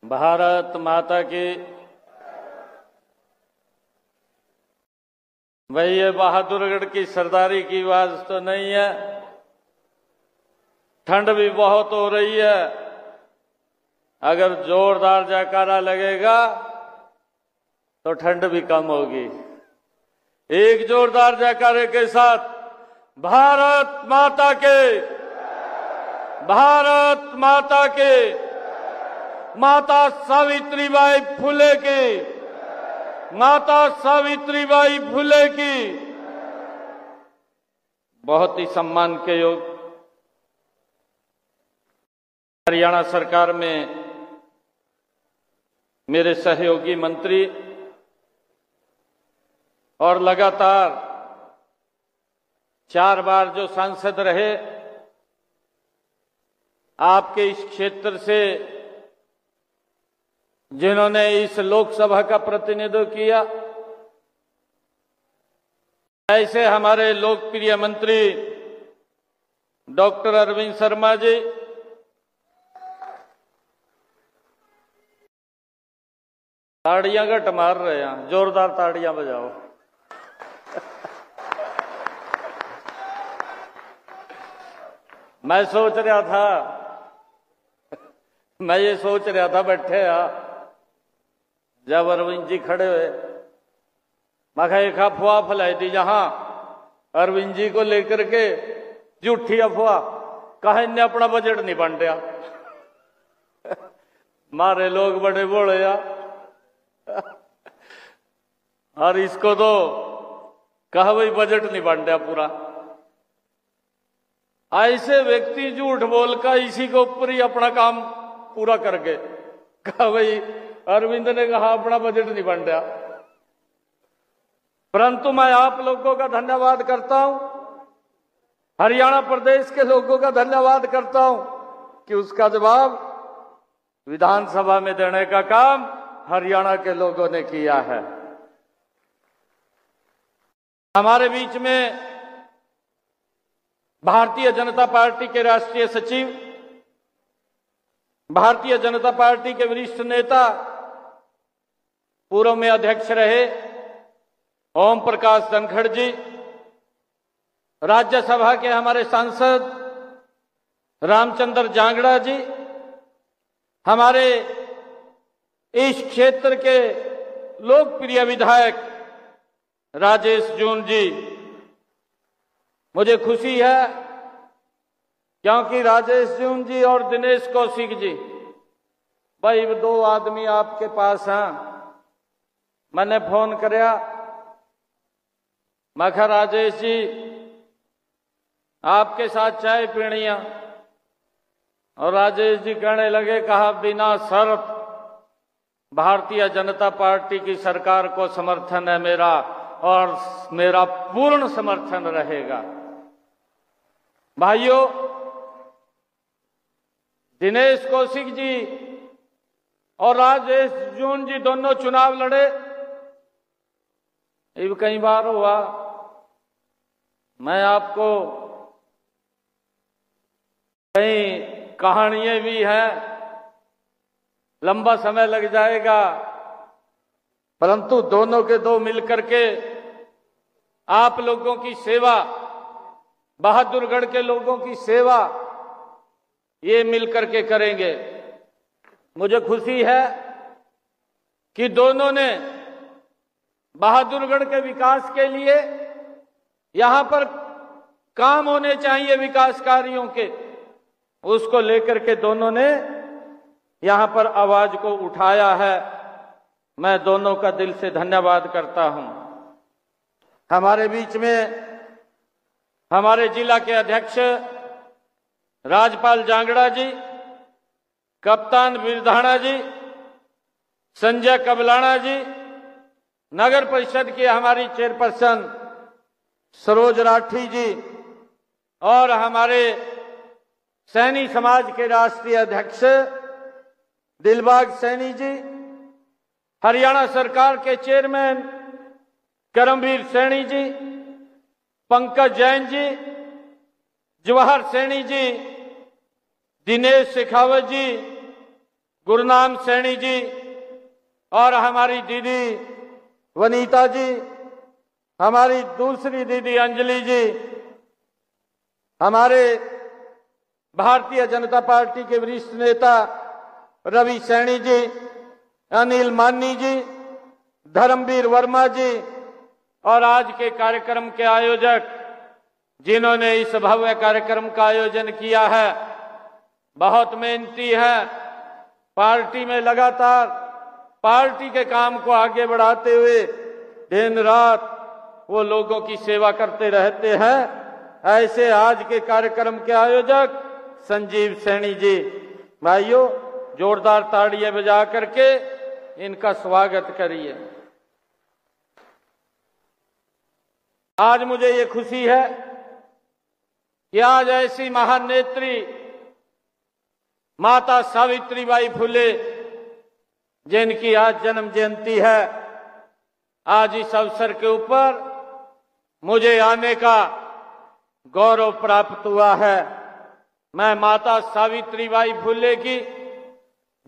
भारत माता की। भाई ये बहादुरगढ़ की सरदारी की आवाज तो नहीं है। ठंड भी बहुत हो रही है। अगर जोरदार जयकारा लगेगा तो ठंड भी कम होगी। एक जोरदार जयकारे के साथ भारत माता के, भारत माता के, माता सावित्रीबाई फुले की, माता सावित्रीबाई फुले की बहुत ही सम्मान के योग हरियाणा सरकार में मेरे सहयोगी मंत्री और लगातार 4 बार जो सांसद रहे, आपके इस क्षेत्र से जिन्होंने इस लोकसभा का प्रतिनिधित्व किया, ऐसे हमारे लोकप्रिय मंत्री डॉक्टर अरविंद शर्मा जी, ताड़ियां घट मार रहे हैं, जोरदार ताड़ियां बजाओ। मैं सोच रहा था, मैं ये सोच रहा था बैठे जब अरविंद जी खड़े हुए, मैं कहा एक अफवाह फैलाई थी जहां अरविंद जी को लेकर के, झूठी अफवाह, कहा इनने अपना बजट नहीं बांटा। मारे लोग बड़े बोले और इसको तो कहा भाई बजट नहीं बांटा पूरा। ऐसे व्यक्ति झूठ बोलकर इसी के ऊपर ही अपना काम पूरा कर गए। कहा भाई अरविंद ने कहा अपना बजट नहीं बांटा। परंतु मैं आप लोगों का धन्यवाद करता हूं, हरियाणा प्रदेश के लोगों का धन्यवाद करता हूं कि उसका जवाब विधानसभा में देने का काम हरियाणा के लोगों ने किया है। हमारे बीच में भारतीय जनता पार्टी के राष्ट्रीय सचिव, भारतीय जनता पार्टी के वरिष्ठ नेता, पूर्व में अध्यक्ष रहे ओम प्रकाश धनखड़ जी, राज्यसभा के हमारे सांसद रामचंद्र जांगड़ा जी, हमारे इस क्षेत्र के लोकप्रिय विधायक राजेश जून जी। मुझे खुशी है क्योंकि राजेश जून जी और दिनेश कौशिक जी, भाई 2 आदमी आपके पास हैं। मैंने फोन कराया, मैं कहा राजेश जी आपके साथ चाय पीनी है, और राजेश जी कहने लगे, कहा बिना शर्त भारतीय जनता पार्टी की सरकार को समर्थन है मेरा, और मेरा पूर्ण समर्थन रहेगा। भाइयों, दिनेश कौशिक जी और राजेश जून जी दोनों चुनाव लड़े। ये भी कई बार हुआ। मैं आपको कई कहानियां भी हैं, लंबा समय लग जाएगा, परंतु दोनों के दो मिलकर के आप लोगों की सेवा, बहादुरगढ़ के लोगों की सेवा, ये मिलकर के करेंगे। मुझे खुशी है कि दोनों ने बहादुरगढ़ के विकास के लिए, यहां पर काम होने चाहिए विकास कार्यों के, उसको लेकर के दोनों ने यहां पर आवाज को उठाया है। मैं दोनों का दिल से धन्यवाद करता हूं। हमारे बीच में हमारे जिला के अध्यक्ष राजपाल जांगड़ा जी, कप्तान बिरधाना जी, संजय कबलाना जी, नगर परिषद की हमारी चेयरपर्सन सरोज राठी जी, और हमारे सैनी समाज के राष्ट्रीय अध्यक्ष दिलबाग सैनी जी, हरियाणा सरकार के चेयरमैन करमवीर सैनी जी, पंकज जैन जी, जवाहर सैनी जी, दिनेश शेखावत जी, गुरनाम सैनी जी और हमारी दीदी वनीता जी, हमारी दूसरी दीदी अंजलि जी, हमारे भारतीय जनता पार्टी के वरिष्ठ नेता रवि सैनी जी, अनिल मानी जी, धर्मवीर वर्मा जी और आज के कार्यक्रम के आयोजक जिन्होंने इस भव्य कार्यक्रम का आयोजन किया है, बहुत मेहनती है। पार्टी में लगातार पार्टी के काम को आगे बढ़ाते हुए दिन रात वो लोगों की सेवा करते रहते हैं। ऐसे आज के कार्यक्रम के आयोजक संजीव सैनी जी, भाइयों जोरदार ताड़ियां बजा करके इनका स्वागत करिए। आज मुझे ये खुशी है कि आज ऐसी महान नेत्री माता सावित्रीबाई फुले जिनकी आज जन्म जयंती है, आज इस अवसर के ऊपर मुझे आने का गौरव प्राप्त हुआ है। मैं माता सावित्रीबाई फुले की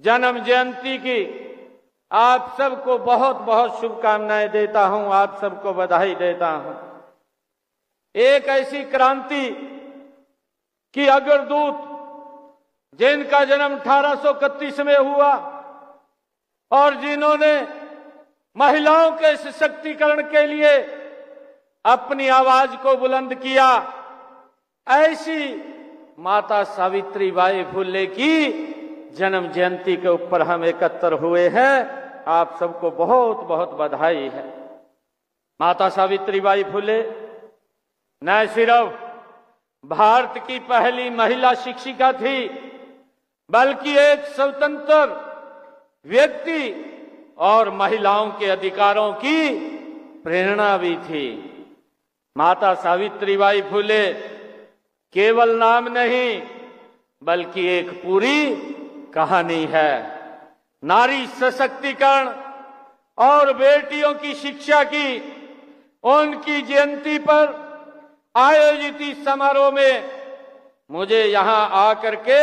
जन्म जयंती की आप सबको बहुत बहुत शुभकामनाएं देता हूं, आप सबको बधाई देता हूं। एक ऐसी क्रांति की अग्रदूत जिनका जन्म 1831 में हुआ और जिन्होंने महिलाओं के सशक्तिकरण के लिए अपनी आवाज को बुलंद किया, ऐसी माता सावित्रीबाई फुले की जन्म जयंती के ऊपर हम एकत्र हुए हैं। आप सबको बहुत बहुत बधाई है। माता सावित्रीबाई फुले न सिर्फ भारत की पहली महिला शिक्षिका थी, बल्कि एक स्वतंत्र व्यक्ति और महिलाओं के अधिकारों की प्रेरणा भी थी। माता सावित्रीबाई फुले केवल नाम नहीं बल्कि एक पूरी कहानी है। नारी सशक्तिकरण और बेटियों की शिक्षा की उनकी जयंती पर आयोजित इस समारोह में मुझे यहां आकर के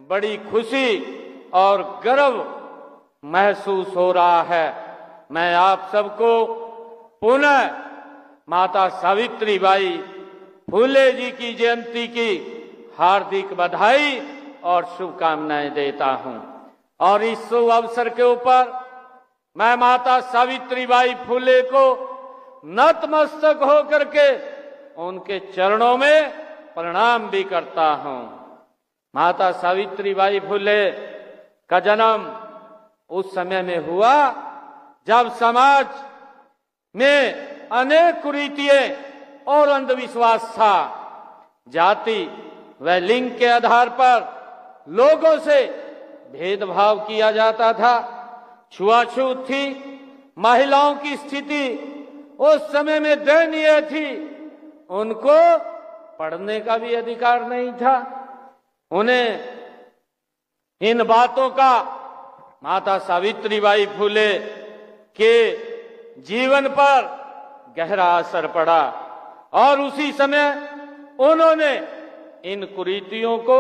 बड़ी खुशी और गर्व महसूस हो रहा है। मैं आप सबको पुनः माता सावित्रीबाई फुले जी की जयंती की हार्दिक बधाई और शुभकामनाएं देता हूं। और इस शुभ अवसर के ऊपर मैं माता सावित्रीबाई फुले को नतमस्तक होकर के उनके चरणों में प्रणाम भी करता हूं। माता सावित्रीबाई फुले का जन्म उस समय में हुआ जब समाज में अनेक कुरीतियां और अंधविश्वास था। जाति व लिंग के आधार पर लोगों से भेदभाव किया जाता था, छुआछूत थी, महिलाओं की स्थिति उस समय में दयनीय थी, उनको पढ़ने का भी अधिकार नहीं था। उन्हें इन बातों का माता सावित्रीबाई फुले के जीवन पर गहरा असर पड़ा और उसी समय उन्होंने इन कुरीतियों को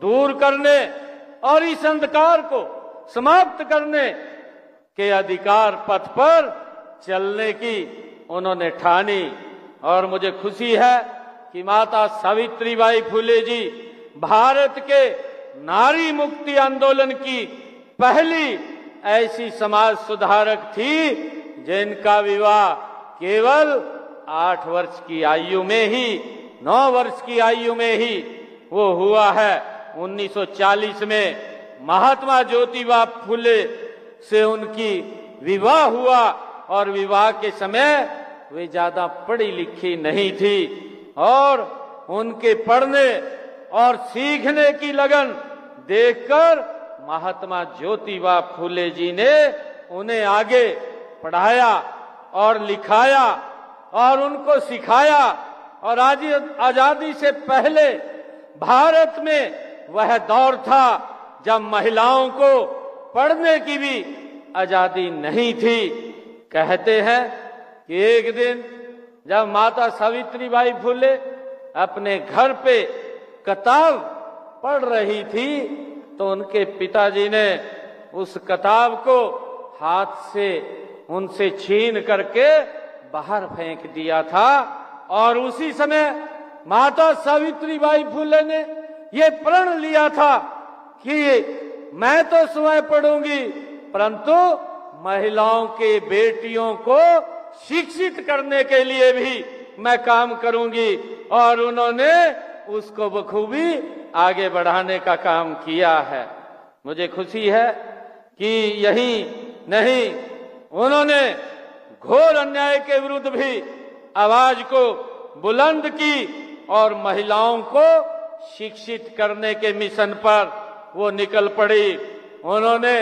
दूर करने और इस अंधकार को समाप्त करने के अधिकार पथ पर चलने की उन्होंने ठानी। और मुझे खुशी है कि माता सावित्रीबाई फुले जी भारत के नारी मुक्ति आंदोलन की पहली ऐसी समाज सुधारक थी जिनका विवाह केवल 8 वर्ष की आयु में ही, 9 वर्ष की आयु में ही वो हुआ है। 1940 में महात्मा ज्योतिबा फुले से उनकी विवाह हुआ और विवाह के समय वे ज्यादा पढ़ी लिखी नहीं थी और उनके पढ़ने और सीखने की लगन देखकर महात्मा ज्योतिबा फुले जी ने उन्हें आगे पढ़ाया और लिखाया और उनको सिखाया। और आज आजादी से पहले भारत में वह दौर था जब महिलाओं को पढ़ने की भी आजादी नहीं थी। कहते हैं कि एक दिन जब माता सावित्रीबाई फुले अपने घर पे किताब पढ़ रही थी तो उनके पिताजी ने उस किताब को हाथ से उनसे छीन करके बाहर फेंक दिया था। और उसी समय माता सावित्रीबाई फुले ने ये प्रण लिया था कि मैं तो स्वयं पढ़ूंगी, परंतु महिलाओं के बेटियों को शिक्षित करने के लिए भी मैं काम करूंगी। और उन्होंने उसको बखूबी आगे बढ़ाने का काम किया है। मुझे खुशी है कि यही नहीं, उन्होंने घोर अन्याय के विरुद्ध भी आवाज को बुलंद की और महिलाओं को शिक्षित करने के मिशन पर वो निकल पड़ी। उन्होंने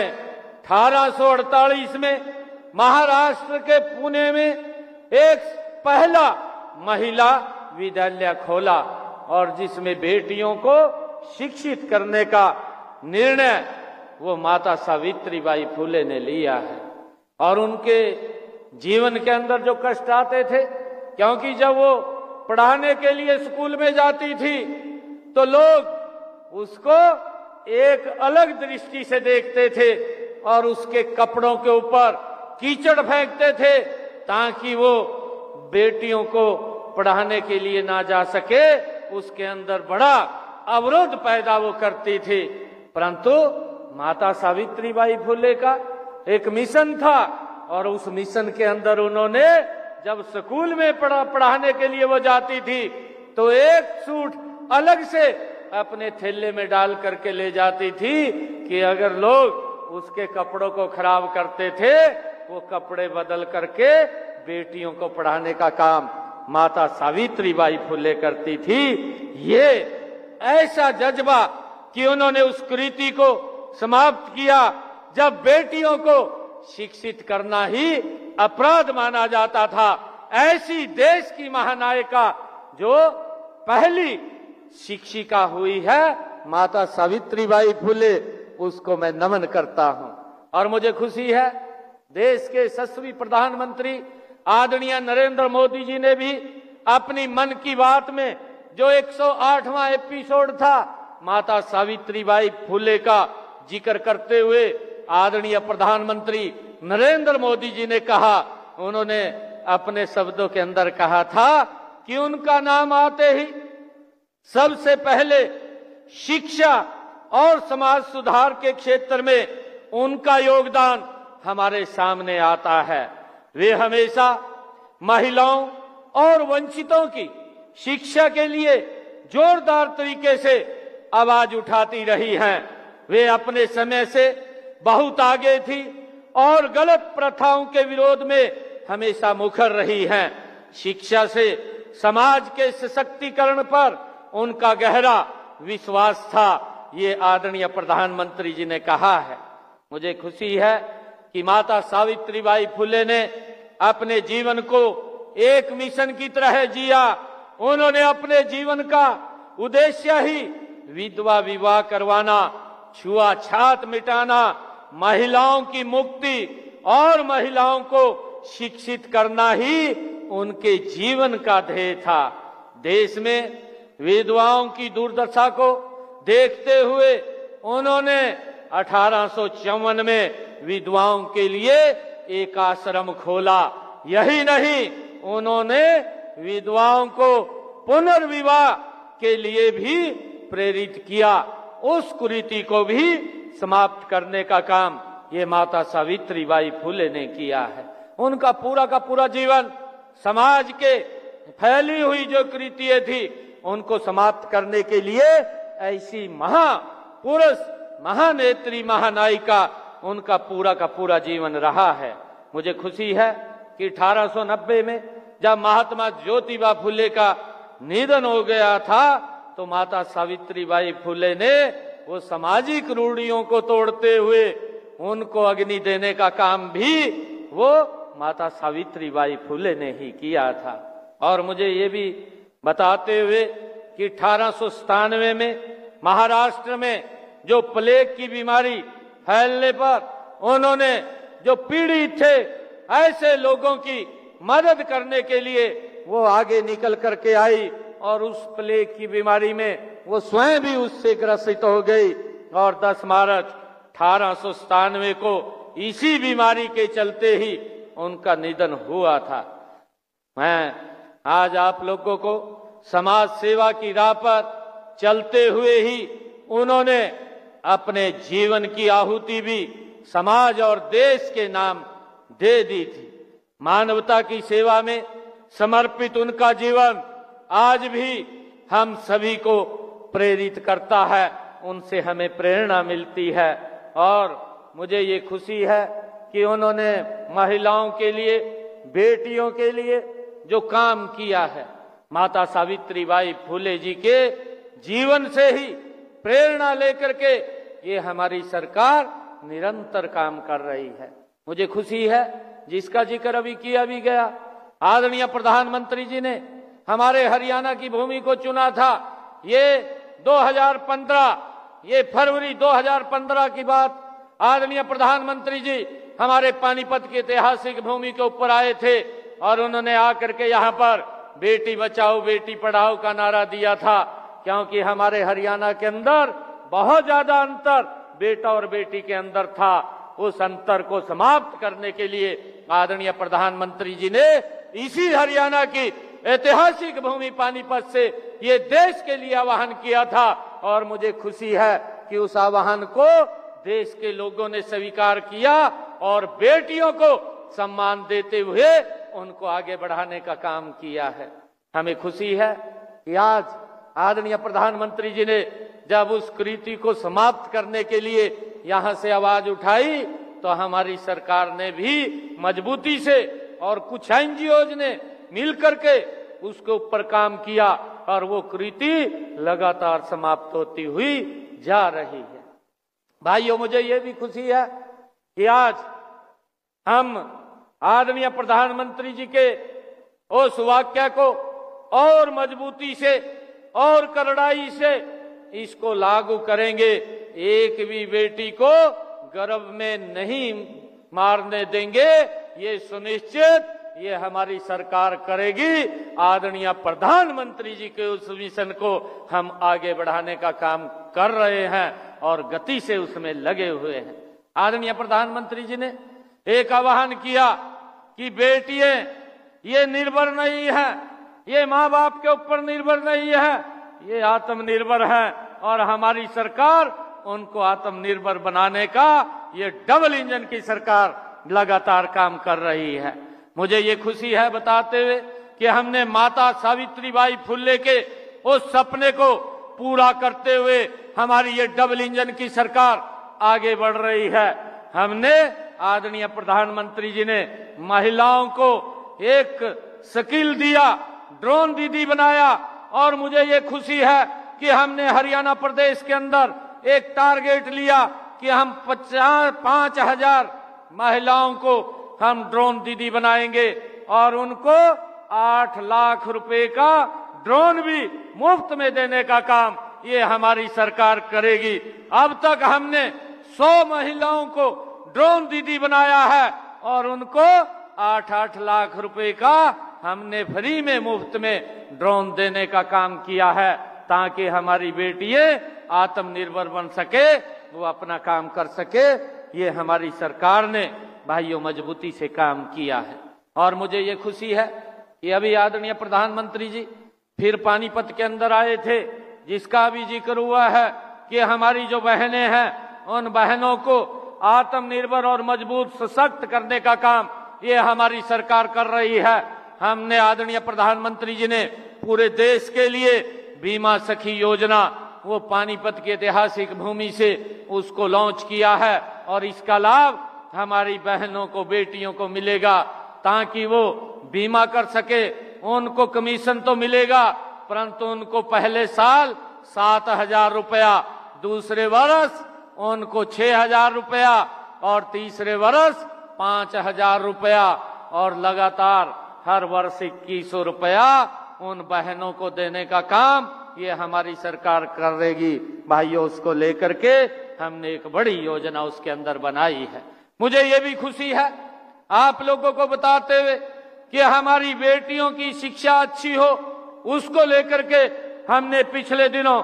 1848 में महाराष्ट्र के पुणे में एक पहला महिला विद्यालय खोला और जिसमें बेटियों को शिक्षित करने का निर्णय वो माता सावित्रीबाई फुले ने लिया है। और उनके जीवन के अंदर जो कष्ट आते थे, क्योंकि जब वो पढ़ाने के लिए स्कूल में जाती थी तो लोग उसको एक अलग दृष्टि से देखते थे और उसके कपड़ों के ऊपर कीचड़ फेंकते थे ताकि वो बेटियों को पढ़ाने के लिए ना जा सके। उसके अंदर बड़ा अवरोध पैदा वो करती थी। परंतु माता सावित्रीबाई फुले का एक मिशन था और उस मिशन के अंदर उन्होंने जब स्कूल में पढ़ाने के लिए वो जाती थी तो एक सूट अलग से अपने थैले में डाल करके ले जाती थी कि अगर लोग उसके कपड़ों को खराब करते थे वो कपड़े बदल करके बेटियों को पढ़ाने का काम माता सावित्रीबाई फुले करती थी। ये ऐसा जज्बा कि उन्होंने उस कुरीति को समाप्त किया जब बेटियों को शिक्षित करना ही अपराध माना जाता था। ऐसी देश की महानायिका जो पहली शिक्षिका हुई है माता सावित्रीबाई फुले, उसको मैं नमन करता हूं। और मुझे खुशी है देश के यशस्वी प्रधानमंत्री आदरणीय नरेंद्र मोदी जी ने भी अपनी मन की बात में जो 108वां एपिसोड था माता सावित्रीबाई फुले का जिक्र करते हुए आदरणीय प्रधानमंत्री नरेंद्र मोदी जी ने कहा, उन्होंने अपने शब्दों के अंदर कहा था कि उनका नाम आते ही सबसे पहले शिक्षा और समाज सुधार के क्षेत्र में उनका योगदान हमारे सामने आता है। वे हमेशा महिलाओं और वंचितों की शिक्षा के लिए जोरदार तरीके से आवाज उठाती रही हैं। वे अपने समय से बहुत आगे थी और गलत प्रथाओं के विरोध में हमेशा मुखर रही हैं। शिक्षा से समाज के सशक्तिकरण पर उनका गहरा विश्वास था, ये आदरणीय प्रधानमंत्री जी ने कहा है। मुझे खुशी है कि माता सावित्रीबाई फुले ने अपने जीवन को एक मिशन की तरह जिया। उन्होंने अपने जीवन का उद्देश्य ही विधवा विवाह करवाना, छुआछूत मिटाना, महिलाओं की मुक्ति और महिलाओं को शिक्षित करना ही उनके जीवन का ध्येय था। देश में विधवाओं की दुर्दशा को देखते हुए उन्होंने 1854 में विधवाओं के लिए एक आश्रम खोला। यही नहीं, उन्होंने विधवाओं को पुनर्विवाह के लिए भी प्रेरित किया। उस कुरीति को भी समाप्त करने का काम ये माता सावित्रीबाई फुले ने किया है। उनका पूरा का पूरा जीवन समाज के फैली हुई जो कुरीतियां थी उनको समाप्त करने के लिए ऐसी महापुरुष, महानेत्री, महानायिका उनका पूरा का पूरा जीवन रहा है। मुझे खुशी है कि 1890 में जब महात्मा ज्योतिबा फुले का निधन हो गया था तो माता सावित्रीबाई फुले ने वो सामाजिक रूढ़ियों को तोड़ते हुए उनको अग्नि देने का काम भी वो माता सावित्रीबाई फुले ने ही किया था। और मुझे ये भी बताते हुए कि 1897 में महाराष्ट्र में जो प्लेग की बीमारी फैलने पर उन्होंने जो पीड़ित थे ऐसे लोगों की मदद करने के लिए वो आगे निकल करके आई और उस प्लेग की बीमारी में वो स्वयं भी उससे ग्रसित हो गई। और 10 मार्च 1897 को इसी बीमारी के चलते ही उनका निधन हुआ था। मैं आज आप लोगों को समाज सेवा की राह पर चलते हुए ही उन्होंने अपने जीवन की आहुति भी समाज और देश के नाम दे दी थी। मानवता की सेवा में समर्पित उनका जीवन आज भी हम सभी को प्रेरित करता है, उनसे हमें प्रेरणा मिलती है। और मुझे ये खुशी है कि उन्होंने महिलाओं के लिए, बेटियों के लिए जो काम किया है, माता सावित्रीबाई फुले जी के जीवन से ही प्रेरणा लेकर के ये हमारी सरकार निरंतर काम कर रही है। मुझे खुशी है, जिसका जिक्र अभी किया भी गया, आदरणीय प्रधानमंत्री जी ने हमारे हरियाणा की भूमि को चुना था। ये 2015, ये फरवरी 2015 की बात, आदरणीय प्रधानमंत्री जी हमारे पानीपत की ऐतिहासिक भूमि के ऊपर आए थे और उन्होंने आकर के यहाँ पर बेटी बचाओ बेटी पढ़ाओ का नारा दिया था, क्योंकि हमारे हरियाणा के अंदर बहुत ज्यादा अंतर बेटा और बेटी के अंदर था। उस अंतर को समाप्त करने के लिए आदरणीय प्रधानमंत्री जी ने इसी हरियाणा की ऐतिहासिक भूमि पानीपत से ये देश के लिए आह्वान किया था। और मुझे खुशी है कि उस आह्वान को देश के लोगों ने स्वीकार किया और बेटियों को सम्मान देते हुए उनको आगे बढ़ाने का काम किया है। हमें खुशी है कि आज आदरणीय प्रधानमंत्री जी ने जब उस कुरीति को समाप्त करने के लिए यहां से आवाज उठाई, तो हमारी सरकार ने भी मजबूती से और कुछ एनजीओज ने मिलकर के उसके ऊपर काम किया और वो कुरीति लगातार समाप्त होती हुई जा रही है। भाइयों, मुझे ये भी खुशी है कि आज हम आदरणीय प्रधानमंत्री जी के उस वाक्य को और मजबूती से और कड़ाई से इसको लागू करेंगे। एक भी बेटी को गर्भ में नहीं मारने देंगे, ये सुनिश्चित ये हमारी सरकार करेगी। आदरणीय प्रधानमंत्री जी के उस मिशन को हम आगे बढ़ाने का काम कर रहे हैं और गति से उसमें लगे हुए हैं। आदरणीय प्रधानमंत्री जी ने एक आह्वान किया कि बेटियां ये निर्भर नहीं है, ये माँ बाप के ऊपर निर्भर नहीं है, ये आत्मनिर्भर है और हमारी सरकार उनको आत्मनिर्भर बनाने का ये डबल इंजन की सरकार लगातार काम कर रही है। मुझे ये खुशी है बताते हुए कि हमने माता सावित्रीबाई फुले के उस सपने को पूरा करते हुए हमारी ये डबल इंजन की सरकार आगे बढ़ रही है। हमने आदरणीय प्रधानमंत्री जी ने महिलाओं को एक स्किल दिया, ड्रोन दीदी बनाया और मुझे ये खुशी है कि हमने हरियाणा प्रदेश के अंदर एक टारगेट लिया कि हम 5,000 महिलाओं को हम ड्रोन दीदी बनाएंगे और उनको 8 लाख रुपए का ड्रोन भी मुफ्त में देने का काम ये हमारी सरकार करेगी। अब तक हमने 100 महिलाओं को ड्रोन दीदी बनाया है और उनको 8-8 लाख रुपए का हमने फ्री में मुफ्त में ड्रोन देने का काम किया है, ताकि हमारी बेटियां आत्मनिर्भर बन सके, वो अपना काम कर सके। ये हमारी सरकार ने भाइयों मजबूती से काम किया है। और मुझे ये खुशी है कि अभी आदरणीय प्रधानमंत्री जी फिर पानीपत के अंदर आए थे, जिसका भी जिक्र हुआ है कि हमारी जो बहनें हैं उन बहनों को आत्मनिर्भर और मजबूत सशक्त करने का काम ये हमारी सरकार कर रही है। हमने आदरणीय प्रधानमंत्री जी ने पूरे देश के लिए बीमा सखी योजना वो पानीपत की ऐतिहासिक भूमि से उसको लॉन्च किया है और इसका लाभ हमारी बहनों को, बेटियों को मिलेगा, ताकि वो बीमा कर सके। उनको कमीशन तो मिलेगा, परंतु उनको पहले साल 7,000 रुपया, दूसरे वर्ष उनको 6,000 रुपया और तीसरे वर्ष 5,000 रुपया और लगातार हर वर्ष 2,100 रुपया उन बहनों को देने का काम ये हमारी सरकार करेगी। भाइयों, उसको लेकर के हमने एक बड़ी योजना उसके अंदर बनाई है। मुझे ये भी खुशी है आप लोगों को बताते हुए कि हमारी बेटियों की शिक्षा अच्छी हो, उसको लेकर के हमने पिछले दिनों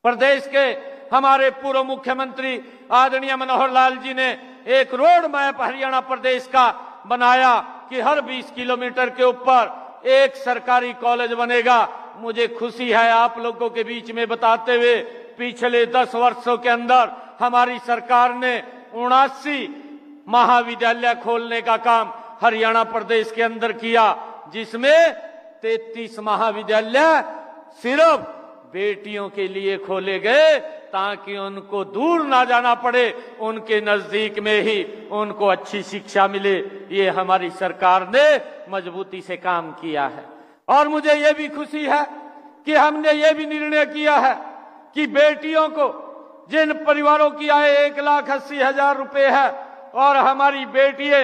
प्रदेश के हमारे पूर्व मुख्यमंत्री आदरणीय मनोहर लाल जी ने एक रोड मैप हरियाणा प्रदेश का बनाया कि हर 20 किलोमीटर के ऊपर एक सरकारी कॉलेज बनेगा। मुझे खुशी है आप लोगों के बीच में बताते हुए, पिछले 10 वर्षों के अंदर हमारी सरकार ने 79 महाविद्यालय खोलने का काम हरियाणा प्रदेश के अंदर किया, जिसमें 33 महाविद्यालय सिर्फ बेटियों के लिए खोले गए ताकि उनको दूर ना जाना पड़े, उनके नजदीक में ही उनको अच्छी शिक्षा मिले। ये हमारी सरकार ने मजबूती से काम किया है। और मुझे ये भी खुशी है कि हमने ये भी निर्णय किया है कि बेटियों को, जिन परिवारों की आय 1,80,000 रुपए है और हमारी बेटियां,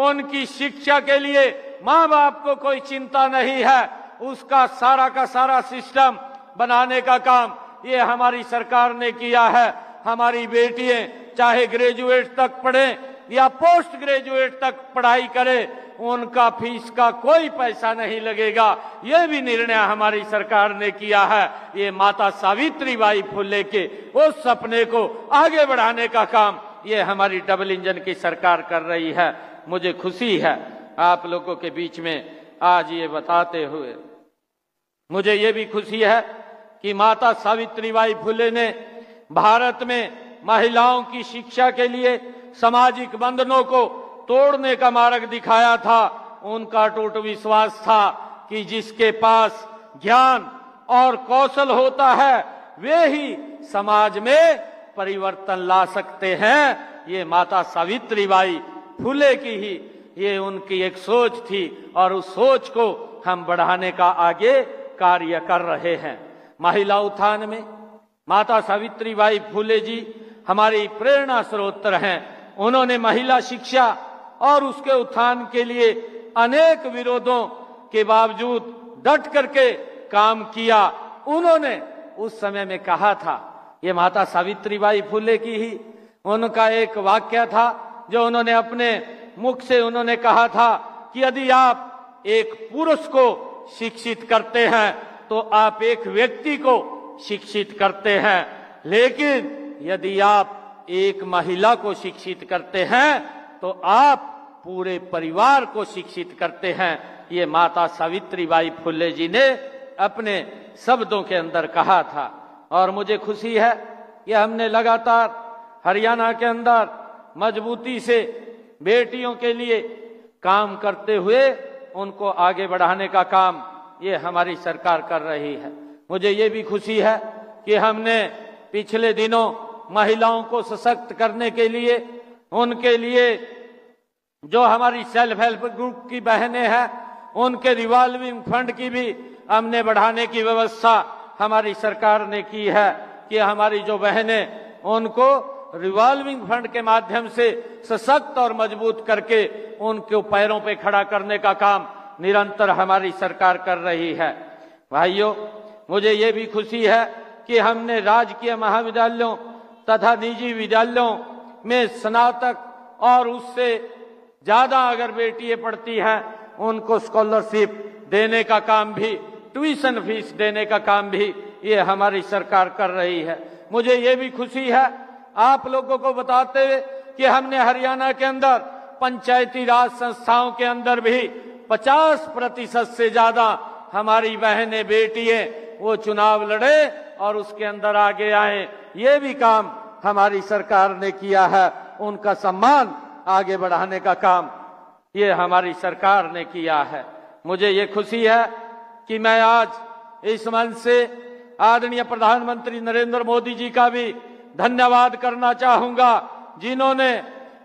उनकी शिक्षा के लिए माँ बाप को कोई चिंता नहीं है, उसका सारा का सारा सिस्टम बनाने का काम ये हमारी सरकार ने किया है। हमारी बेटियां चाहे ग्रेजुएट तक पढ़ें या पोस्ट ग्रेजुएट तक पढ़ाई करें, उनका फीस का कोई पैसा नहीं लगेगा। ये भी निर्णय हमारी सरकार ने किया है। ये माता सावित्रीबाई फुले के उस सपने को आगे बढ़ाने का काम ये हमारी डबल इंजन की सरकार कर रही है। मुझे खुशी है आप लोगों के बीच में आज ये बताते हुए। मुझे ये भी खुशी है कि माता सावित्रीबाई फुले ने भारत में महिलाओं की शिक्षा के लिए सामाजिक बंधनों को तोड़ने का मार्ग दिखाया था। उनका अटूट विश्वास था कि जिसके पास ज्ञान और कौशल होता है वे ही समाज में परिवर्तन ला सकते हैं। ये माता सावित्रीबाई फुले की ही ये उनकी एक सोच थी और उस सोच को हम बढ़ाने का आगे कार्य कर रहे हैं। महिला उत्थान में माता सावित्रीबाई फुले जी हमारी प्रेरणा स्रोत हैं। उन्होंने महिला शिक्षा और उसके उत्थान के लिए अनेक विरोधों के बावजूद डट करके काम किया। उन्होंने उस समय में कहा था, ये माता सावित्रीबाई फुले की ही उनका एक वाक्य था जो उन्होंने अपने मुख से उन्होंने कहा था कि यदि आप एक पुरुष को शिक्षित करते हैं तो आप एक व्यक्ति को शिक्षित करते हैं, लेकिन यदि आप एक महिला को शिक्षित करते हैं तो आप पूरे परिवार को शिक्षित करते हैं। ये माता सावित्रीबाई फुले जी ने अपने शब्दों के अंदर कहा था। और मुझे खुशी है कि हमने लगातार हरियाणा के अंदर मजबूती से बेटियों के लिए काम करते हुए उनको आगे बढ़ाने का काम ये हमारी सरकार कर रही है। मुझे ये भी खुशी है कि हमने पिछले दिनों महिलाओं को सशक्त करने के लिए, उनके लिए जो हमारी सेल्फ हेल्प ग्रुप की बहनें हैं उनके रिवॉल्विंग फंड की भी हमने बढ़ाने की व्यवस्था हमारी सरकार ने की है कि हमारी जो बहनें उनको रिवॉल्विंग फंड के माध्यम से सशक्त और मजबूत करके उनके पैरों पे खड़ा करने का काम निरंतर हमारी सरकार कर रही है। भाइयों, मुझे ये भी खुशी है कि हमने राजकीय महाविद्यालयों तथा निजी विद्यालयों में स्नातक और उससे ज्यादा अगर बेटियां पढ़ती हैं उनको स्कॉलरशिप देने का काम भी, ट्यूशन फीस देने का काम भी ये हमारी सरकार कर रही है। मुझे ये भी खुशी है आप लोगों को बताते हुए कि हमने हरियाणा के अंदर पंचायती राज संस्थाओं के अंदर भी 50% से ज्यादा हमारी बहनें बेटियां वो चुनाव लड़े और उसके अंदर आगे आए। ये भी काम हमारी सरकार ने किया है। उनका सम्मान आगे बढ़ाने का काम ये हमारी सरकार ने किया है। मुझे ये खुशी है कि मैं आज इस मंच से आदरणीय प्रधानमंत्री नरेंद्र मोदी जी का भी धन्यवाद करना चाहूंगा, जिन्होंने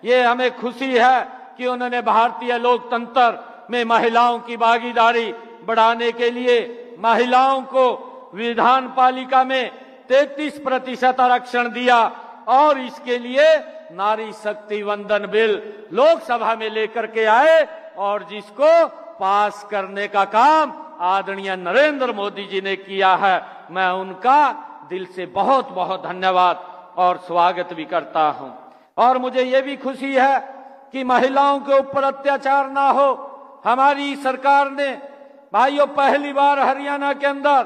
ये हमें खुशी है कि उन्होंने भारतीय लोकतंत्र में महिलाओं की भागीदारी बढ़ाने के लिए महिलाओं को विधान पालिका में 33% आरक्षण दिया और इसके लिए नारी शक्ति वंदन बिल लोकसभा में लेकर के आए और जिसको पास करने का काम आदरणीय नरेंद्र मोदी जी ने किया है। मैं उनका दिल से बहुत बहुत धन्यवाद और स्वागत भी करता हूं। और मुझे ये भी खुशी है कि महिलाओं के ऊपर अत्याचार ना हो। हमारी सरकार ने भाइयों पहली बार हरियाणा के अंदर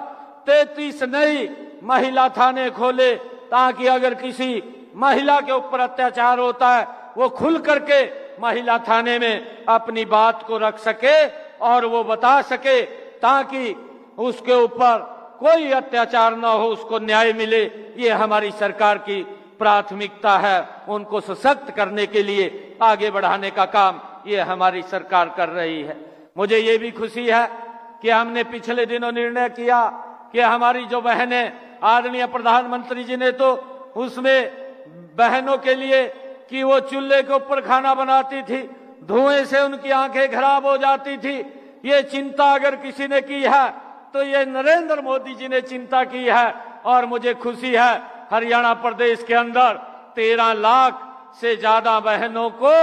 33 नई महिला थाने खोले ताकि अगर किसी महिला के ऊपर अत्याचार होता है वो खुल करके महिला थाने में अपनी बात को रख सके और वो बता सके, ताकि उसके ऊपर कोई अत्याचार न हो, उसको न्याय मिले। ये हमारी सरकार की प्राथमिकता है। उनको सशक्त करने के लिए आगे बढ़ाने का काम ये हमारी सरकार कर रही है। मुझे ये भी खुशी है कि हमने पिछले दिनों निर्णय किया कि हमारी जो बहनें, आदरणीय प्रधानमंत्री जी ने तो उसमें बहनों के लिए कि वो चूल्हे के ऊपर खाना बनाती थी, धुएं से उनकी आंखें खराब हो जाती थी, ये चिंता अगर किसी ने की है तो ये नरेंद्र मोदी जी ने चिंता की है। और मुझे खुशी है हरियाणा प्रदेश के अंदर 13 लाख से ज्यादा बहनों को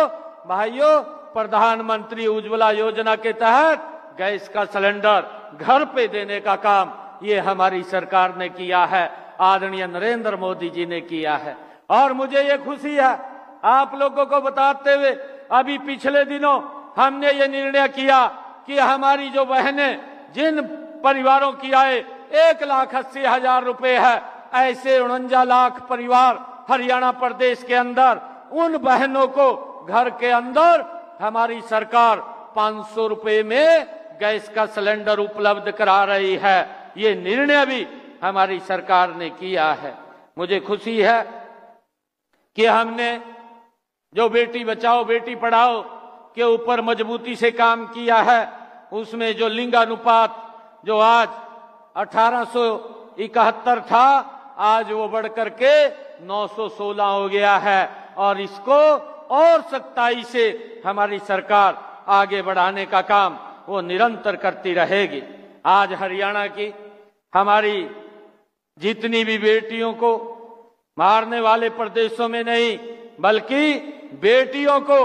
भाइयों प्रधानमंत्री उज्ज्वला योजना के तहत गैस का सिलेंडर घर पे देने का काम ये हमारी सरकार ने किया है, आदरणीय नरेंद्र मोदी जी ने किया है। और मुझे ये खुशी है आप लोगों को बताते हुए, अभी पिछले दिनों हमने ये निर्णय किया कि हमारी जो बहनें, जिन परिवारों की आय 1,80,000 रुपए है, ऐसे 49 लाख परिवार हरियाणा प्रदेश के अंदर, उन बहनों को घर के अंदर हमारी सरकार 500 रुपए में गैस का सिलेंडर उपलब्ध करा रही है। ये निर्णय भी हमारी सरकार ने किया है। मुझे खुशी है कि हमने जो बेटी बचाओ बेटी पढ़ाओ के ऊपर मजबूती से काम किया है, उसमें जो लिंगानुपात जो आज 1871 था, आज वो बढ़कर के 916 हो गया है। और इसको और सख्ताई से हमारी सरकार आगे बढ़ाने का काम वो निरंतर करती रहेगी। आज हरियाणा की हमारी जितनी भी बेटियों को मारने वाले प्रदेशों में नहीं, बल्कि बेटियों को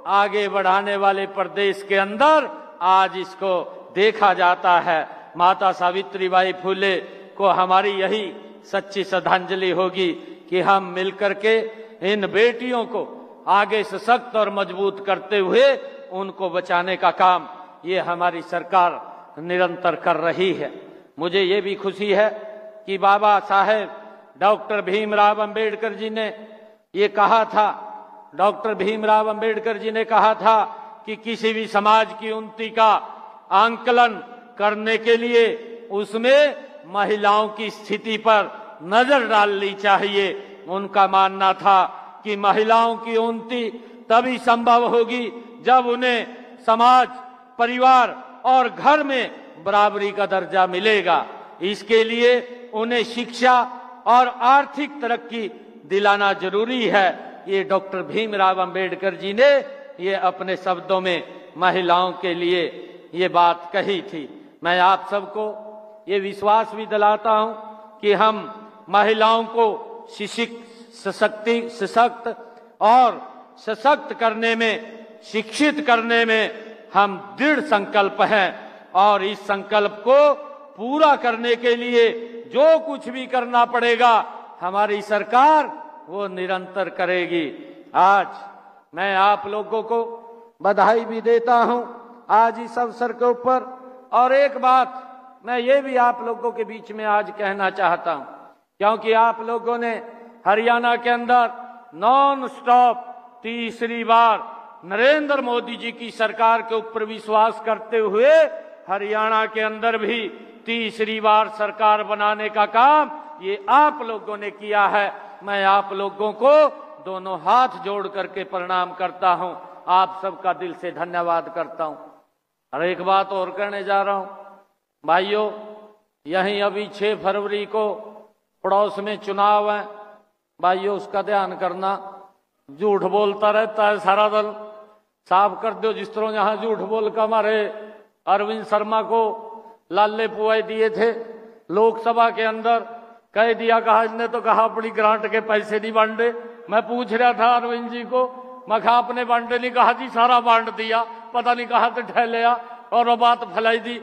आगे बढ़ाने वाले प्रदेश के अंदर आज इसको देखा जाता है। माता सावित्रीबाई फुले को हमारी यही सच्ची श्रद्धांजलि होगी कि हम मिलकर के इन बेटियों को आगे सशक्त और मजबूत करते हुए उनको बचाने का काम ये हमारी सरकार निरंतर कर रही है। मुझे ये भी खुशी है कि बाबा साहेब डॉक्टर भीमराव अंबेडकर जी ने ये कहा था, डॉक्टर भीमराव अंबेडकर जी ने कहा था कि किसी भी समाज की उन्नति का आंकलन करने के लिए उसमें महिलाओं की स्थिति पर नजर डालनी चाहिए। उनका मानना था कि महिलाओं की उन्नति तभी संभव होगी जब उन्हें समाज, परिवार और घर में बराबरी का दर्जा मिलेगा। इसके लिए उन्हें शिक्षा और आर्थिक तरक्की दिलाना जरूरी है। ये डॉक्टर भीमराव अंबेडकर जी ने ये अपने शब्दों में महिलाओं के लिए ये बात कही थी। मैं आप सबको ये विश्वास भी दिलाता हूं कि हम महिलाओं को सशक्त करने में, शिक्षित करने में हम दृढ़ संकल्प हैं। और इस संकल्प को पूरा करने के लिए जो कुछ भी करना पड़ेगा हमारी सरकार वो निरंतर करेगी। आज मैं आप लोगों को बधाई भी देता हूं आज इस अवसर के ऊपर। और एक बात मैं ये भी आप लोगों के बीच में आज कहना चाहता हूं, क्योंकि आप लोगों ने हरियाणा के अंदर नॉन स्टॉप तीसरी बार नरेंद्र मोदी जी की सरकार के ऊपर विश्वास करते हुए हरियाणा के अंदर भी तीसरी बार सरकार बनाने का काम ये आप लोगों ने किया है। मैं आप लोगों को दोनों हाथ जोड़ करके प्रणाम करता हूं, आप सबका दिल से धन्यवाद करता हूं। और एक बात और कहने जा रहा हूं भाइयों, यहीं अभी 6 फरवरी को पड़ोस में चुनाव है भाइयों, उसका ध्यान करना। झूठ बोलता रहता है सारा दल, साफ कर दो। जिस तरह यहां झूठ बोल कर हमारे अरविंद शर्मा को लाले पुआई दिए थे लोकसभा के अंदर, कह दिया, कहा इसने तो कहा अपनी ग्रांट के पैसे नहीं बांटे। मैं पूछ रहा था अरविंद जी को, मैं कहा आपने बांटे नहीं? कहा जी सारा बांट दिया, पता नहीं कहा तो ठहलिया। और वो बात फैलाई दी,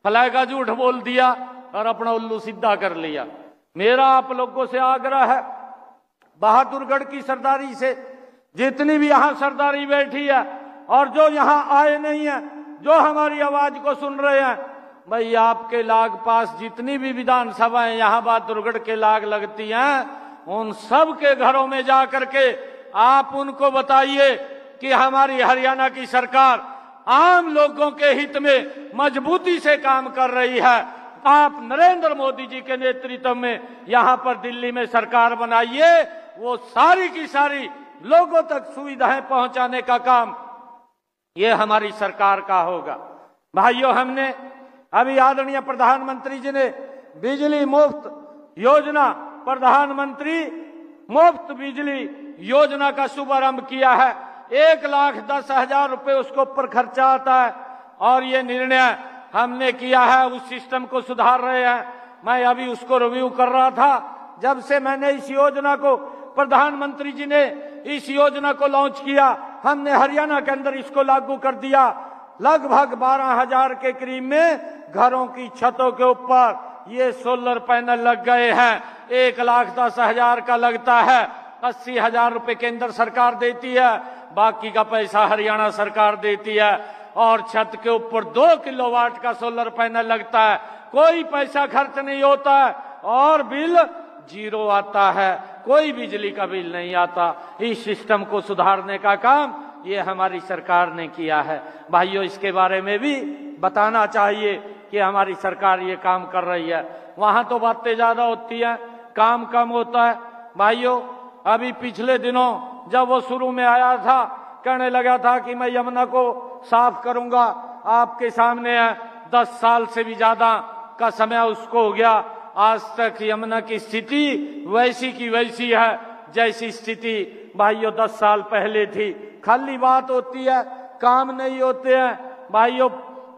फैलाई का झूठ बोल दिया और अपना उल्लू सीधा कर लिया। मेरा आप लोगों से आग्रह है, बहादुरगढ़ की सरदारी से जितनी भी यहाँ सरदारी बैठी है और जो यहाँ आए नहीं है, जो हमारी आवाज को सुन रहे हैं, भाई आपके लाग पास जितनी भी विधानसभाएं यहाँ बहादुरगढ़ के लाग लगती हैं, उन सब के घरों में जा करके आप उनको बताइए कि हमारी हरियाणा की सरकार आम लोगों के हित में मजबूती से काम कर रही है। आप नरेंद्र मोदी जी के नेतृत्व में यहाँ पर दिल्ली में सरकार बनाइए, वो सारी की सारी लोगों तक सुविधाएं पहुंचाने का काम ये हमारी सरकार का होगा। भाइयों, हमने अभी आदरणीय प्रधानमंत्री जी ने बिजली मुफ्त योजना, प्रधानमंत्री मुफ्त बिजली योजना का शुभारंभ किया है। 1,10,000 रुपए उसके ऊपर खर्चा आता है और ये निर्णय हमने किया है, उस सिस्टम को सुधार रहे हैं। मैं अभी उसको रिव्यू कर रहा था। जब से मैंने इस योजना को, प्रधानमंत्री जी ने इस योजना को लॉन्च किया, हमने हरियाणा के अंदर इसको लागू कर दिया। लगभग 12,000 के करीब में घरों की छतों के ऊपर ये सोलर पैनल लग गए हैं। 1,10,000 का लगता है, 80,000 रुपए केंद्र सरकार देती है, बाकी का पैसा हरियाणा सरकार देती है। और छत के ऊपर 2 किलोवाट का सोलर पैनल लगता है, कोई पैसा खर्च नहीं होता है और बिल 0 आता है, कोई बिजली का बिल नहीं आता। इस सिस्टम को सुधारने का काम ये हमारी सरकार ने किया है। भाइयों, इसके बारे में भी बताना चाहिए कि हमारी सरकार ये काम कर रही है। वहां तो बातें ज्यादा होती हैं, काम कम होता है। भाइयों, अभी पिछले दिनों जब वो शुरू में आया था, कहने लगा था कि मैं यमुना को साफ करूंगा, आपके सामने है 10 साल से भी ज्यादा का समय उसको हो गया। आज तक यमुना की स्थिति वैसी की वैसी है जैसी स्थिति भाइयों 10 साल पहले थी। खाली बात होती है, काम नहीं होते हैं। भाइयों,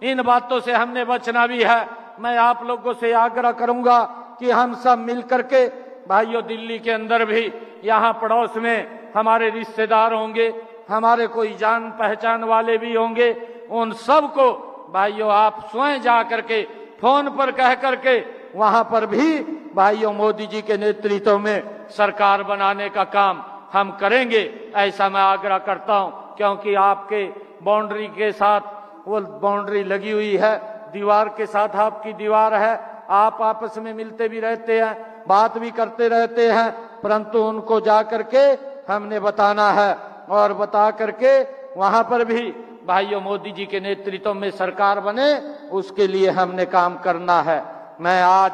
इन बातों से हमने बचना भी है। मैं आप लोगों से आग्रह करूंगा कि हम सब मिल करके, भाइयों, दिल्ली के अंदर भी, यहाँ पड़ोस में हमारे रिश्तेदार होंगे, हमारे कोई जान पहचान वाले भी होंगे, उन सब को भाइयों आप स्वयं जा करके फोन पर कह करके वहां पर भी भाइयों मोदी जी के नेतृत्व में सरकार बनाने का काम हम करेंगे, ऐसा मैं आग्रह करता हूं। क्योंकि आपके बाउंड्री के साथ वो बाउंड्री लगी हुई है, दीवार के साथ आपकी दीवार है, आप आपस में मिलते भी रहते हैं, बात भी करते रहते हैं, परंतु उनको जा करके हमने बताना है और बता करके वहां पर भी भाइयों मोदी जी के नेतृत्व में सरकार बने, उसके लिए हमने काम करना है। मैं आज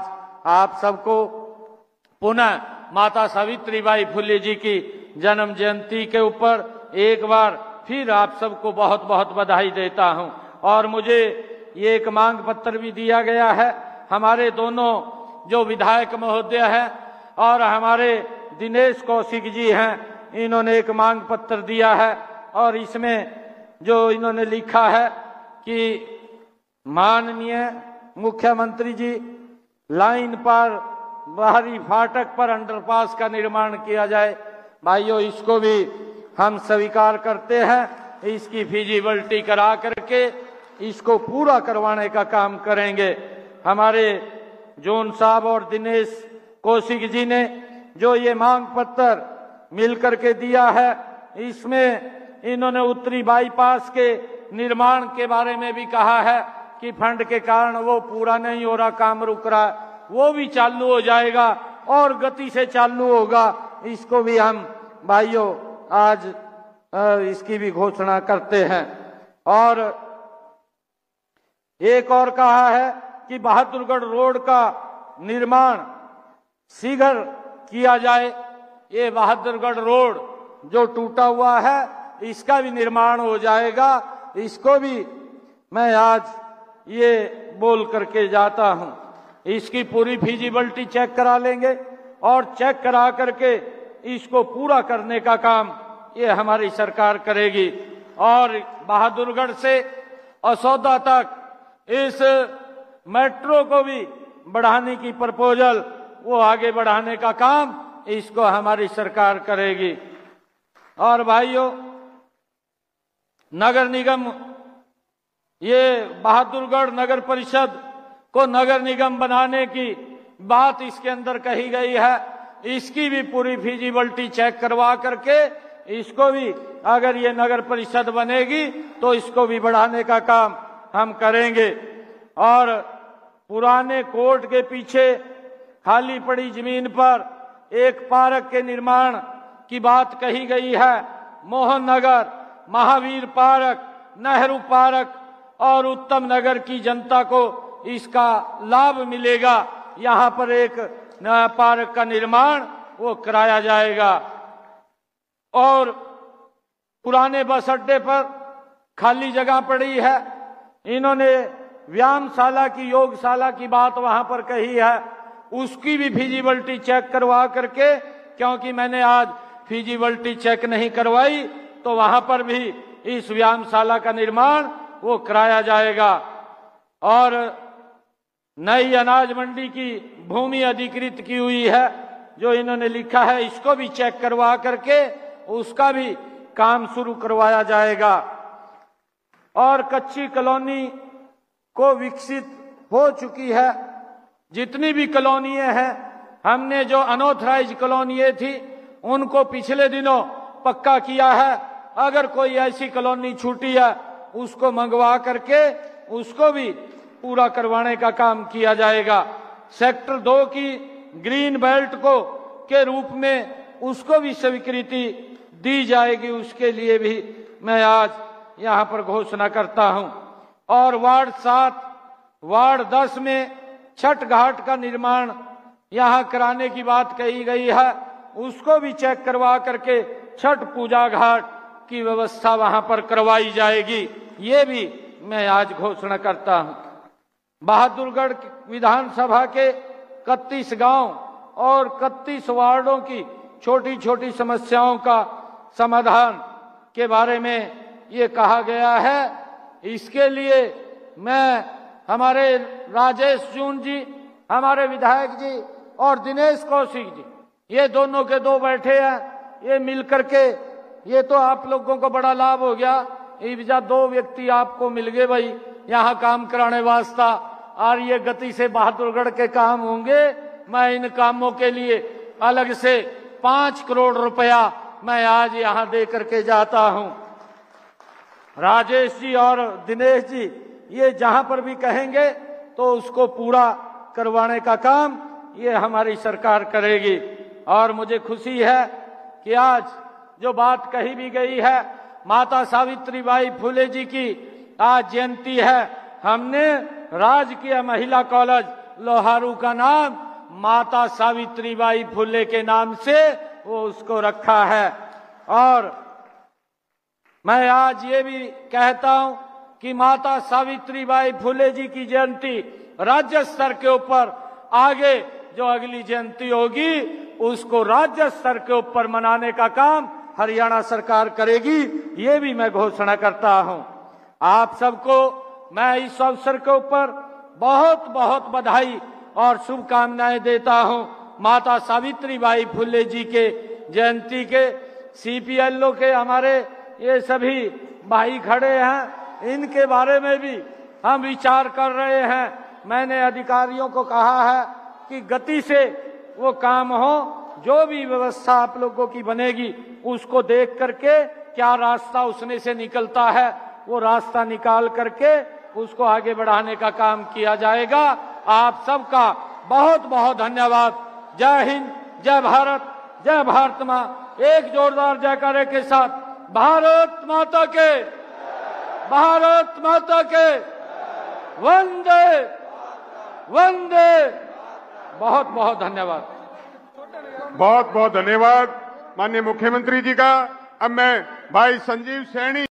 आप सबको पुनः माता सावित्रीबाई फुले जी की जन्म जयंती के ऊपर एक बार फिर आप सबको बहुत बहुत बधाई देता हूं। और मुझे ये एक मांग पत्र भी दिया गया है, हमारे दोनों जो विधायक महोदय हैं और हमारे दिनेश कौशिक जी हैं, इन्होंने एक मांग पत्र दिया है और इसमें जो इन्होंने लिखा है कि माननीय मुख्यमंत्री जी, लाइन पर बाहरी फाटक पर अंडरपास का निर्माण किया जाए। भाइयों, इसको भी हम स्वीकार करते हैं, इसकी फिजिबिलिटी करा करके इसको पूरा करवाने का काम करेंगे। हमारे जोन साहब और दिनेश कौशिक जी ने जो ये मांग पत्र मिल करके दिया है, इसमें इन्होंने उत्तरी बाईपास के निर्माण के बारे में भी कहा है कि फंड के कारण वो पूरा नहीं हो रहा, काम रुक रहा है, वो भी चालू हो जाएगा और गति से चालू होगा। इसको भी हम भाइयों आज इसकी भी घोषणा करते हैं। और एक और कहा है कि बहादुरगढ़ रोड का निर्माण शीघ्र किया जाए। ये बहादुरगढ़ रोड जो टूटा हुआ है, इसका भी निर्माण हो जाएगा। इसको भी मैं आज ये बोल करके जाता हूं। इसकी पूरी फिजिबिलिटी चेक करा लेंगे और चेक करा करके इसको पूरा करने का काम ये हमारी सरकार करेगी। और बहादुरगढ़ से असौदा तक इस मेट्रो को भी बढ़ाने की प्रपोजल, वो आगे बढ़ाने का काम इसको हमारी सरकार करेगी। और भाइयों, नगर निगम, ये बहादुरगढ़ नगर परिषद को नगर निगम बनाने की बात इसके अंदर कही गई है, इसकी भी पूरी फिजिबिलिटी चेक करवा करके इसको भी, अगर ये नगर परिषद बनेगी तो इसको भी बढ़ाने का काम हम करेंगे। और पुराने कोर्ट के पीछे खाली पड़ी जमीन पर एक पार्क के निर्माण की बात कही गई है। मोहन नगर, महावीर पार्क, नेहरू पार्क और उत्तम नगर की जनता को इसका लाभ मिलेगा। यहाँ पर एक नया पार्क का निर्माण वो कराया जाएगा। और पुराने बस अड्डे पर खाली जगह पड़ी है, इन्होंने व्यायामशाला की, योगशाला की बात वहां पर कही है, उसकी भी फिजिबिलिटी चेक करवा करके, क्योंकि मैंने आज फिजिबिलिटी चेक नहीं करवाई, तो वहां पर भी इस व्यायामशाला का निर्माण वो कराया जाएगा। और नई अनाज मंडी की भूमि अधिकृत की हुई है, जो इन्होंने लिखा है, इसको भी चेक करवा करके उसका भी काम शुरू करवाया जाएगा। और कच्ची कॉलोनी को विकसित हो चुकी है, जितनी भी कॉलोनियां हैं, हमने जो अनऑथराइज कॉलोनियां थी उनको पिछले दिनों पक्का किया है। अगर कोई ऐसी कॉलोनी छूटी है उसको मंगवा करके उसको भी पूरा करवाने का काम किया जाएगा। सेक्टर 2 की ग्रीन बेल्ट को के रूप में उसको भी स्वीकृति दी जाएगी, उसके लिए भी मैं आज यहाँ पर घोषणा करता हूँ। और वार्ड 7, वार्ड 10 में छठ घाट का निर्माण यहाँ कराने की बात कही गई है, उसको भी चेक करवा करके छठ पूजा घाट की व्यवस्था वहां पर करवाई जाएगी, ये भी मैं आज घोषणा करता हूं। बहादुरगढ़ विधानसभा के 31 गांव और 31 वार्डों की छोटी छोटी समस्याओं का समाधान के बारे में ये कहा गया है। इसके लिए मैं हमारे राजेश जून जी, हमारे विधायक जी और दिनेश कौशिक जी, ये दोनों के दो बैठे हैं, ये मिलकर के, ये तो आप लोगों को बड़ा लाभ हो गया, इब्जा 2 व्यक्ति आपको मिल गए भाई यहाँ काम कराने वास्ता, और ये गति से बहादुरगढ़ के काम होंगे। मैं इन कामों के लिए अलग से 5 करोड़ रुपया मैं आज यहाँ दे करके जाता हूँ। राजेश जी और दिनेश जी ये जहां पर भी कहेंगे तो उसको पूरा करवाने का काम ये हमारी सरकार करेगी। और मुझे खुशी है कि आज जो बात कही भी गई है, माता सावित्रीबाई फुले जी की आज जयंती है। हमने राजकीय महिला कॉलेज लोहारू का नाम माता सावित्रीबाई फुले के नाम से वो उसको रखा है। और मैं आज ये भी कहता हूं कि माता सावित्रीबाई फुले जी की जयंती राज्य स्तर के ऊपर, आगे जो अगली जयंती होगी उसको राज्य स्तर के ऊपर मनाने का काम हरियाणा सरकार करेगी, ये भी मैं घोषणा करता हूं। आप सबको मैं इस अवसर के ऊपर बहुत बहुत बधाई और शुभकामनाएं देता हूं। माता सावित्रीबाई फुले जी के जयंती के सीपीएलओ के हमारे ये सभी भाई खड़े हैं, इनके बारे में भी हम विचार कर रहे हैं। मैंने अधिकारियों को कहा है कि गति से वो काम हो, जो भी व्यवस्था आप लोगों की बनेगी उसको देख करके क्या रास्ता उसमें से निकलता है वो रास्ता निकाल करके उसको आगे बढ़ाने का काम किया जाएगा। आप सबका बहुत बहुत धन्यवाद। जय हिंद, जय भारत, जय भारत माँ। एक जोरदार जयकारे के साथ भारत माता के, भारत माता के, वंदे वंदे। बहुत बहुत धन्यवाद। बहुत बहुत धन्यवाद माननीय मुख्यमंत्री जी का। अब मैं भाई संजीव सैनी